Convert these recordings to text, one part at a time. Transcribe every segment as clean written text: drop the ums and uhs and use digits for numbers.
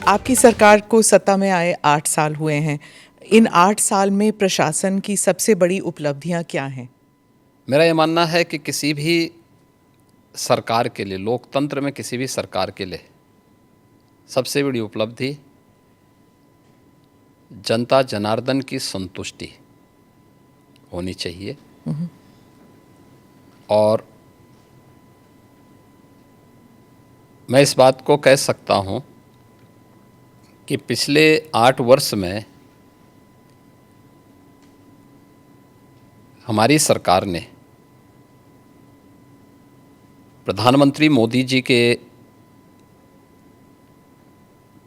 आपकी सरकार को सत्ता में आए 8 साल हुए हैं। इन 8 साल में प्रशासन की सबसे बड़ी उपलब्धियां क्या हैं? मेरा ये मानना है कि किसी भी सरकार के लिए, लोकतंत्र में किसी भी सरकार के लिए सबसे बड़ी उपलब्धि जनता जनार्दन की संतुष्टि होनी चाहिए। और मैं इस बात को कह सकता हूं कि पिछले 8 वर्ष में हमारी सरकार ने प्रधानमंत्री मोदी जी के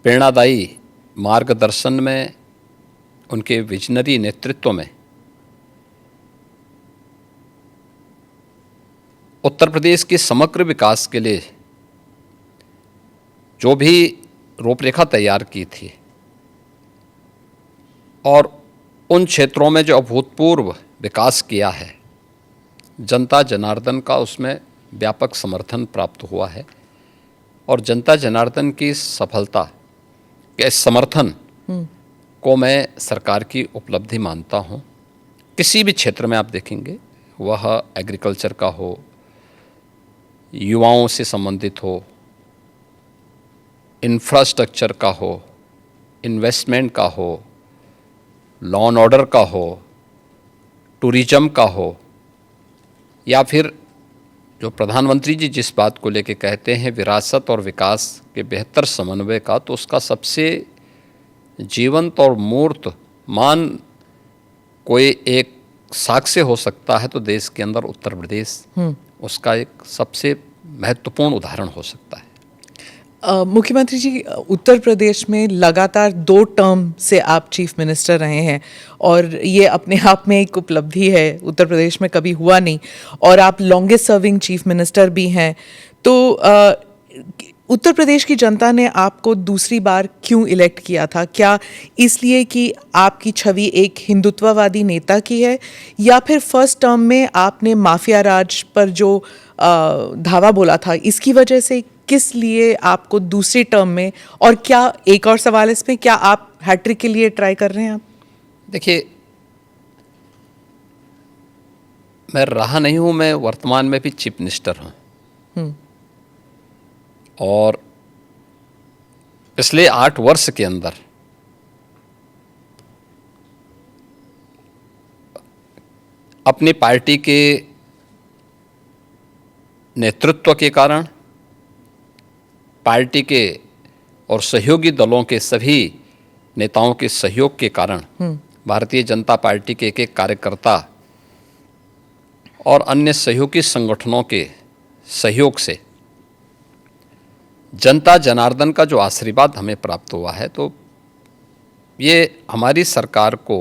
प्रेरणादायी मार्गदर्शन में, उनके विजनरी नेतृत्व में उत्तर प्रदेश के समग्र विकास के लिए जो भी रूपरेखा तैयार की थी और उन क्षेत्रों में जो अभूतपूर्व विकास किया है, जनता जनार्दन का उसमें व्यापक समर्थन प्राप्त हुआ है। और जनता जनार्दन की सफलता के समर्थन को मैं सरकार की उपलब्धि मानता हूँ। किसी भी क्षेत्र में आप देखेंगे, वह एग्रीकल्चर का हो, युवाओं से संबंधित हो, इंफ्रास्ट्रक्चर का हो, इन्वेस्टमेंट का हो, लॉ एंड ऑर्डर का हो, टूरिज्म का हो, या फिर जो प्रधानमंत्री जी जिस बात को लेके कहते हैं विरासत और विकास के बेहतर समन्वय का, तो उसका सबसे जीवंत और मूर्त मान कोई एक साक्ष्य हो सकता है तो देश के अंदर उत्तर प्रदेश उसका एक सबसे महत्वपूर्ण उदाहरण हो सकता है। मुख्यमंत्री जी, उत्तर प्रदेश में लगातार 2 टर्म से आप चीफ मिनिस्टर रहे हैं और ये अपने आप में एक उपलब्धि है, उत्तर प्रदेश में कभी हुआ नहीं। और आप लॉन्गेस्ट सर्विंग चीफ मिनिस्टर भी हैं। तो उत्तर प्रदेश की जनता ने आपको दूसरी बार क्यों इलेक्ट किया था? क्या इसलिए कि आपकी छवि एक हिंदुत्ववादी नेता की है, या फिर फर्स्ट टर्म में आपने माफिया राज पर जो धावा बोला था इसकी वजह से? किस लिए आपको दूसरी टर्म में? और क्या, एक और सवाल इसमें, क्या आप हैट्रिक के लिए ट्राई कर रहे हैं आप? देखिए, मैं रहा नहीं हूं, मैं वर्तमान में भी चीफ मिनिस्टर हूं। और पिछले 8 वर्ष के अंदर अपनी पार्टी के नेतृत्व के कारण, पार्टी के और सहयोगी दलों के सभी नेताओं के सहयोग के कारण, भारतीय जनता पार्टी के एक कार्यकर्ता और अन्य सहयोगी संगठनों के सहयोग से जनता जनार्दन का जो आशीर्वाद हमें प्राप्त हुआ है, तो ये हमारी सरकार को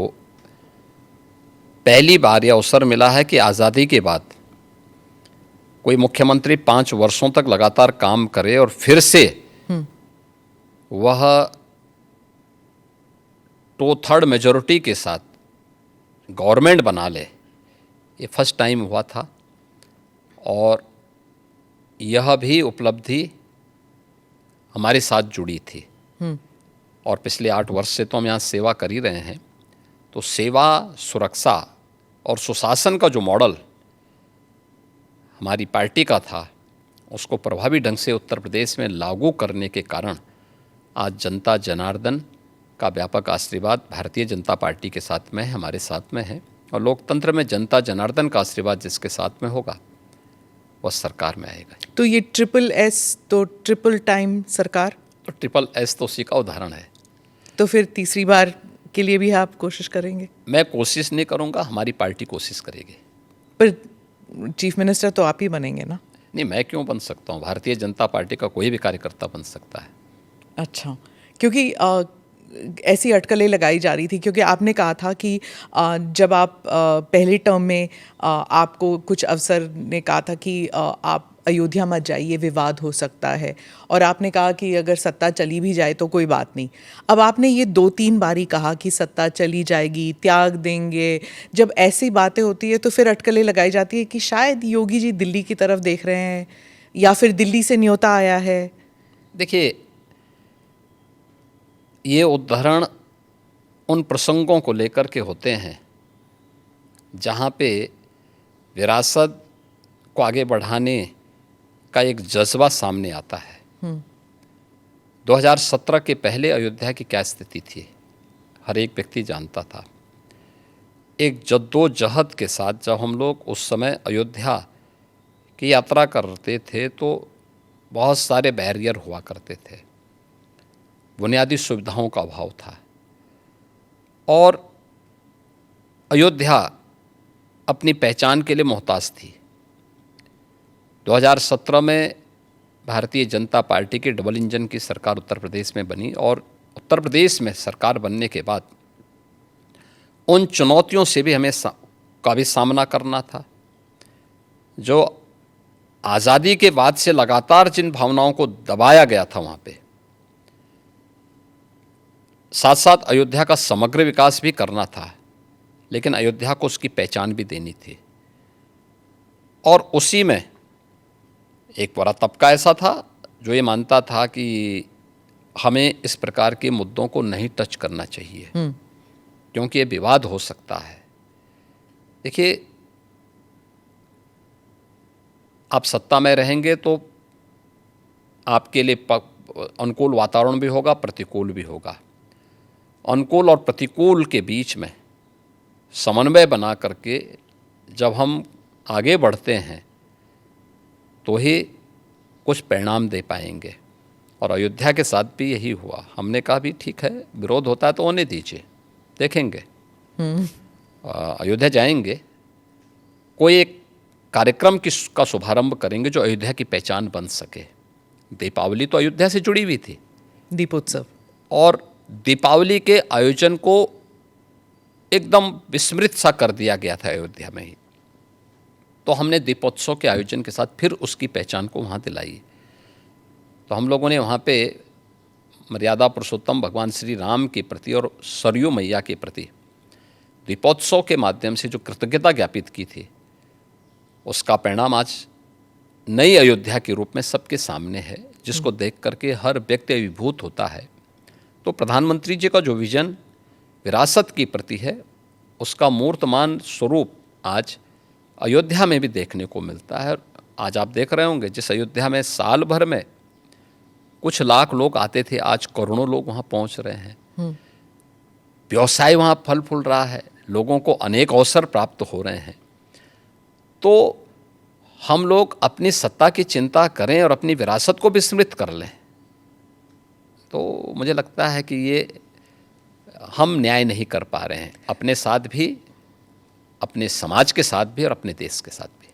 पहली बार यह अवसर मिला है कि आज़ादी के बाद कोई मुख्यमंत्री 5 वर्षों तक लगातार काम करे और फिर से वह 2/3 मेजॉरिटी के साथ गवर्नमेंट बना ले। ये फर्स्ट टाइम हुआ था और यह भी उपलब्धि हमारे साथ जुड़ी थी। और पिछले 8 वर्ष से तो हम यहाँ सेवा कर ही रहे हैं। तो सेवा, सुरक्षा और सुशासन का जो मॉडल हमारी पार्टी का था, उसको प्रभावी ढंग से उत्तर प्रदेश में लागू करने के कारण आज जनता जनार्दन का व्यापक आशीर्वाद भारतीय जनता पार्टी के साथ में है, हमारे साथ में है। और लोकतंत्र में जनता जनार्दन का आशीर्वाद जिसके साथ में होगा वह सरकार में आएगा। तो ये SSS तो ट्रिपल टाइम सरकार, तो SSS तो उसी का उदाहरण है। तो फिर तीसरी बार के लिए भी आप कोशिश करेंगे? मैं कोशिश नहीं करूंगा, हमारी पार्टी कोशिश करेगी। पर चीफ मिनिस्टर तो आप ही बनेंगे ना? नहीं, मैं क्यों बन सकता हूँ? भारतीय जनता पार्टी का कोई भी कार्यकर्ता बन सकता है। अच्छा, क्योंकि ऐसी अटकलें लगाई जा रही थी, क्योंकि आपने कहा था कि जब आप पहले टर्म में आपको कुछ अफसर ने कहा था कि आप अयोध्या मत जाइए, विवाद हो सकता है, और आपने कहा कि अगर सत्ता चली भी जाए तो कोई बात नहीं। अब आपने ये 2-3 बारी कहा कि सत्ता चली जाएगी, त्याग देंगे। जब ऐसी बातें होती है तो फिर अटकलें लगाई जाती है कि शायद योगी जी दिल्ली की तरफ देख रहे हैं, या फिर दिल्ली से न्योता आया है। देखिए, ये उदाहरण उन प्रसंगों को लेकर के होते हैं जहाँ पे विरासत को आगे बढ़ाने का एक जज्बा सामने आता है। 2017 के पहले अयोध्या की क्या स्थिति थी, हर एक व्यक्ति जानता था। एक जद्दोजहद के साथ जब हम लोग उस समय अयोध्या की यात्रा करते थे तो बहुत सारे बैरियर हुआ करते थे, बुनियादी सुविधाओं का अभाव था और अयोध्या अपनी पहचान के लिए मोहताज थी। 2017 में भारतीय जनता पार्टी की डबल इंजन की सरकार उत्तर प्रदेश में बनी और उत्तर प्रदेश में सरकार बनने के बाद उन चुनौतियों से भी हमें का भी सामना करना था जो आज़ादी के बाद से लगातार जिन भावनाओं को दबाया गया था वहाँ पे। साथ साथ अयोध्या का समग्र विकास भी करना था, लेकिन अयोध्या को उसकी पहचान भी देनी थी। और उसी में एक बड़ा तबका ऐसा था जो ये मानता था कि हमें इस प्रकार के मुद्दों को नहीं टच करना चाहिए क्योंकि ये विवाद हो सकता है। देखिए, आप सत्ता में रहेंगे तो आपके लिए अनुकूल वातावरण भी होगा, प्रतिकूल भी होगा। अनुकूल और प्रतिकूल के बीच में समन्वय बना करके जब हम आगे बढ़ते हैं तो ही कुछ परिणाम दे पाएंगे। और अयोध्या के साथ भी यही हुआ। हमने कहा भी ठीक है, विरोध होता है तो होने दीजिए, देखेंगे। अयोध्या जाएंगे, कोई एक कार्यक्रम का शुभारंभ करेंगे जो अयोध्या की पहचान बन सके। दीपावली तो अयोध्या से जुड़ी हुई थी, दीपोत्सव, और दीपावली के आयोजन को एकदम विस्मृत सा कर दिया गया था अयोध्या में ही। तो हमने दीपोत्सव के आयोजन के साथ फिर उसकी पहचान को वहाँ दिलाई। तो हम लोगों ने वहाँ पे मर्यादा पुरुषोत्तम भगवान श्री राम के प्रति और सरयू मैया के प्रति दीपोत्सव के माध्यम से जो कृतज्ञता ज्ञापित की थी, उसका परिणाम आज नई अयोध्या के रूप में सबके सामने है, जिसको देख करके हर व्यक्ति अभिभूत होता है। तो प्रधानमंत्री जी का जो विजन विरासत के प्रति है, उसका मूर्तमान स्वरूप आज अयोध्या में भी देखने को मिलता है। आज आप देख रहे होंगे, जिस अयोध्या में साल भर में कुछ लाख लोग आते थे, आज करोड़ों लोग वहाँ पहुँच रहे हैं। व्यवसाय वहाँ फल फूल रहा है, लोगों को अनेक अवसर प्राप्त हो रहे हैं। तो हम लोग अपनी सत्ता की चिंता करें और अपनी विरासत को विस्मृत कर लें, तो मुझे लगता है कि ये हम न्याय नहीं कर पा रहे हैं, अपने साथ भी, अपने समाज के साथ भी और अपने देश के साथ भी।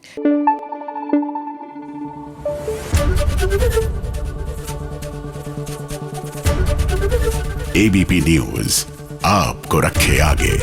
एबीपी न्यूज़ आपको रखे आगे।